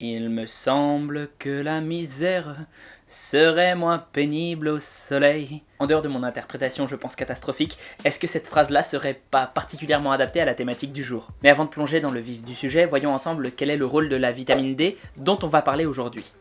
Il me semble que la misère serait moins pénible au soleil. En dehors de mon interprétation, je pense catastrophique, est-ce que cette phrase-là serait pas particulièrement adaptée à la thématique du jour? Mais avant de plonger dans le vif du sujet, voyons ensemble quel est le rôle de la vitamine D dont on va parler aujourd'hui.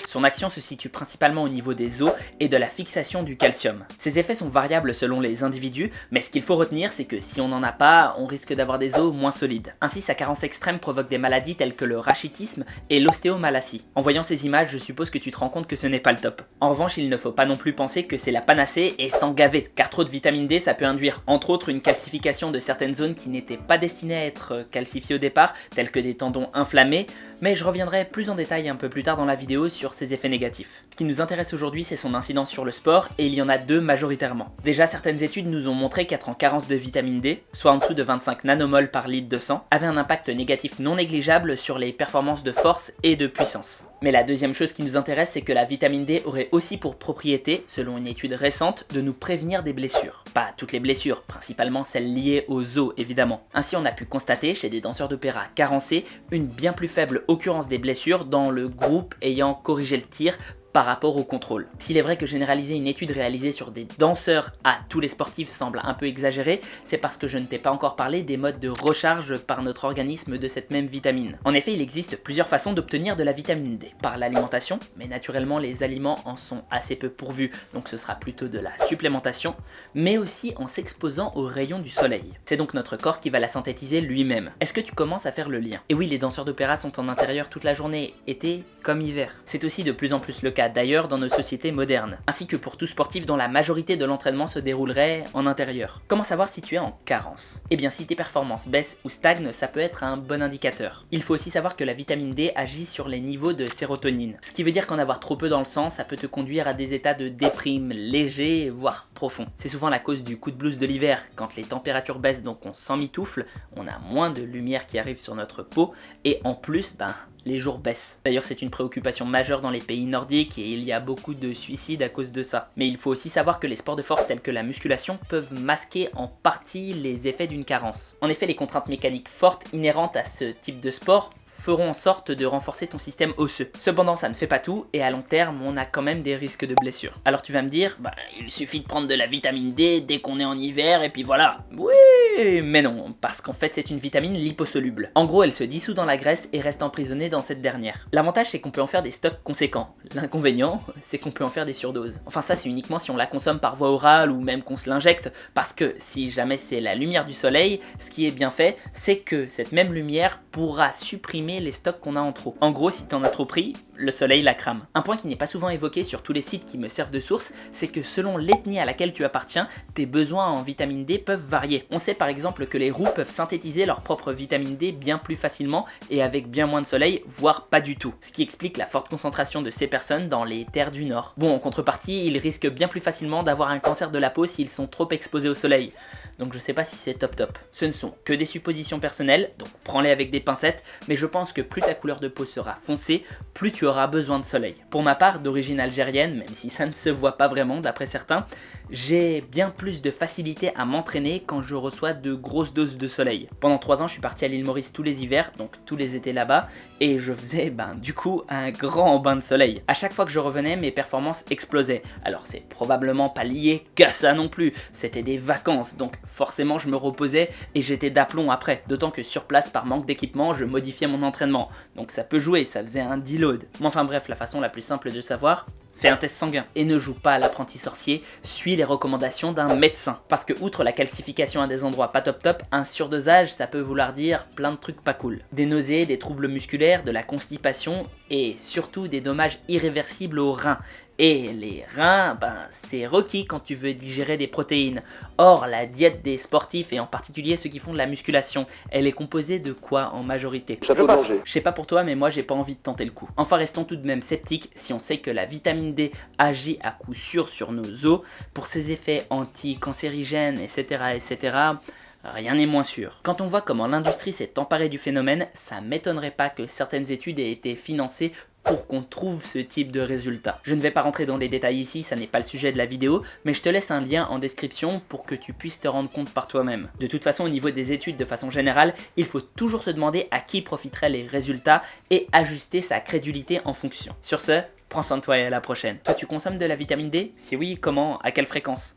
Son action se situe principalement au niveau des os et de la fixation du calcium. Ses effets sont variables selon les individus, mais ce qu'il faut retenir c'est que si on n'en a pas, on risque d'avoir des os moins solides. Ainsi, sa carence extrême provoque des maladies telles que le rachitisme et l'ostéomalacie. En voyant ces images, je suppose que tu te rends compte que ce n'est pas le top. En revanche, il ne faut pas non plus penser que c'est la panacée et sans gaver, car trop de vitamine D ça peut induire entre autres une calcification de certaines zones qui n'étaient pas destinées à être calcifiées au départ, telles que des tendons inflammés, mais je reviendrai plus en détail un peu plus tard dans la vidéo sur ses effets négatifs. Ce qui nous intéresse aujourd'hui, c'est son incidence sur le sport, et il y en a deux majoritairement. Déjà, certaines études nous ont montré qu'être en carence de vitamine D, soit en dessous de 25 nanomoles par litre de sang, avait un impact négatif non négligeable sur les performances de force et de puissance. Mais la deuxième chose qui nous intéresse, c'est que la vitamine D aurait aussi pour propriété, selon une étude récente, de nous prévenir des blessures. Pas toutes les blessures, principalement celles liées aux os évidemment. Ainsi, on a pu constater chez des danseurs d'opéra carencés une bien plus faible occurrence des blessures dans le groupe ayant corrigé le tir par rapport au contrôle. S'il est vrai que généraliser une étude réalisée sur des danseurs à tous les sportifs semble un peu exagéré, c'est parce que je ne t'ai pas encore parlé des modes de recharge par notre organisme de cette même vitamine. En effet, il existe plusieurs façons d'obtenir de la vitamine D. Par l'alimentation, mais naturellement les aliments en sont assez peu pourvus, donc ce sera plutôt de la supplémentation, mais aussi en s'exposant aux rayons du soleil. C'est donc notre corps qui va la synthétiser lui-même. Est-ce que tu commences à faire le lien? Et oui, les danseurs d'opéra sont en intérieur toute la journée, été comme hiver. C'est aussi de plus en plus le cas d'ailleurs dans nos sociétés modernes, ainsi que pour tout sportif dont la majorité de l'entraînement se déroulerait en intérieur. Comment savoir si tu es en carence? Eh bien, si tes performances baissent ou stagnent, ça peut être un bon indicateur. Il faut aussi savoir que la vitamine D agit sur les niveaux de sérotonine, ce qui veut dire qu'en avoir trop peu dans le sang, ça peut te conduire à des états de déprime légers, voire profonds. C'est souvent la cause du coup de blues de l'hiver, quand les températures baissent donc on s'emmitoufle, on a moins de lumière qui arrive sur notre peau, et en plus, les jours baissent. D'ailleurs, c'est une préoccupation majeure dans les pays nordiques et il y a beaucoup de suicides à cause de ça. Mais il faut aussi savoir que les sports de force tels que la musculation peuvent masquer en partie les effets d'une carence. En effet, les contraintes mécaniques fortes inhérentes à ce type de sport feront en sorte de renforcer ton système osseux. Cependant, ça ne fait pas tout et à long terme, on a quand même des risques de blessures. Alors tu vas me dire, il suffit de prendre de la vitamine D dès qu'on est en hiver et puis voilà. Oui, mais non, parce qu'en fait c'est une vitamine liposoluble. En gros, elle se dissout dans la graisse et reste emprisonnée dans cette dernière. L'avantage, c'est qu'on peut en faire des stocks conséquents. L'inconvénient, c'est qu'on peut en faire des surdoses. Enfin ça, c'est uniquement si on la consomme par voie orale ou même qu'on se l'injecte, parce que si jamais c'est la lumière du soleil, ce qui est bien fait, c'est que cette même lumière pourra supprimer les stocks qu'on a en trop. En gros, si t'en as trop pris, le soleil la crame. Un point qui n'est pas souvent évoqué sur tous les sites qui me servent de source, c'est que selon l'ethnie à laquelle tu appartiens, tes besoins en vitamine D peuvent varier. On sait par exemple que les roux peuvent synthétiser leur propre vitamine D bien plus facilement et avec bien moins de soleil, voire pas du tout. Ce qui explique la forte concentration de ces personnes dans les terres du Nord. Bon, en contrepartie, ils risquent bien plus facilement d'avoir un cancer de la peau s'ils sont trop exposés au soleil. Donc je sais pas si c'est top. Ce ne sont que des suppositions personnelles, donc prends-les avec des pincettes, mais je pense que plus ta couleur de peau sera foncée, plus tu auras besoin de soleil. Pour ma part, d'origine algérienne, même si ça ne se voit pas vraiment d'après certains, j'ai bien plus de facilité à m'entraîner quand je reçois de grosses doses de soleil. Pendant 3 ans, je suis parti à l'île Maurice tous les hivers, donc tous les étés là-bas, et je faisais du coup un grand bain de soleil. À chaque fois que je revenais, mes performances explosaient. Alors c'est probablement pas lié qu'à ça non plus, c'était des vacances, donc forcément je me reposais et j'étais d'aplomb après, d'autant que sur place par manque d'équipement, je modifiais mon entraînement. Donc ça peut jouer, ça faisait un deload. Mais enfin bref, la façon la plus simple de savoir, fais un test sanguin et ne joue pas à l'apprenti sorcier, suis les recommandations d'un médecin. Parce que outre la calcification à des endroits pas top, un surdosage ça peut vouloir dire plein de trucs pas cool. Des nausées, des troubles musculaires, de la constipation et surtout des dommages irréversibles aux reins. Et les reins, c'est requis quand tu veux digérer des protéines. Or, la diète des sportifs, et en particulier ceux qui font de la musculation, elle est composée de quoi en majorité? Chapeau d'Angers. Je sais pas pour toi, mais moi j'ai pas envie de tenter le coup. Enfin, restons tout de même sceptiques si on sait que la vitamine D agit à coup sûr sur nos os, pour ses effets anti-cancérigènes, etc. Rien n'est moins sûr. Quand on voit comment l'industrie s'est emparée du phénomène, ça m'étonnerait pas que certaines études aient été financées pour qu'on trouve ce type de résultat. Je ne vais pas rentrer dans les détails ici, ça n'est pas le sujet de la vidéo, mais je te laisse un lien en description pour que tu puisses te rendre compte par toi-même. De toute façon, au niveau des études de façon générale, il faut toujours se demander à qui profiteraient les résultats et ajuster sa crédulité en fonction. Sur ce, prends soin de toi et à la prochaine. Toi, tu consommes de la vitamine D? Si oui, comment? À quelle fréquence?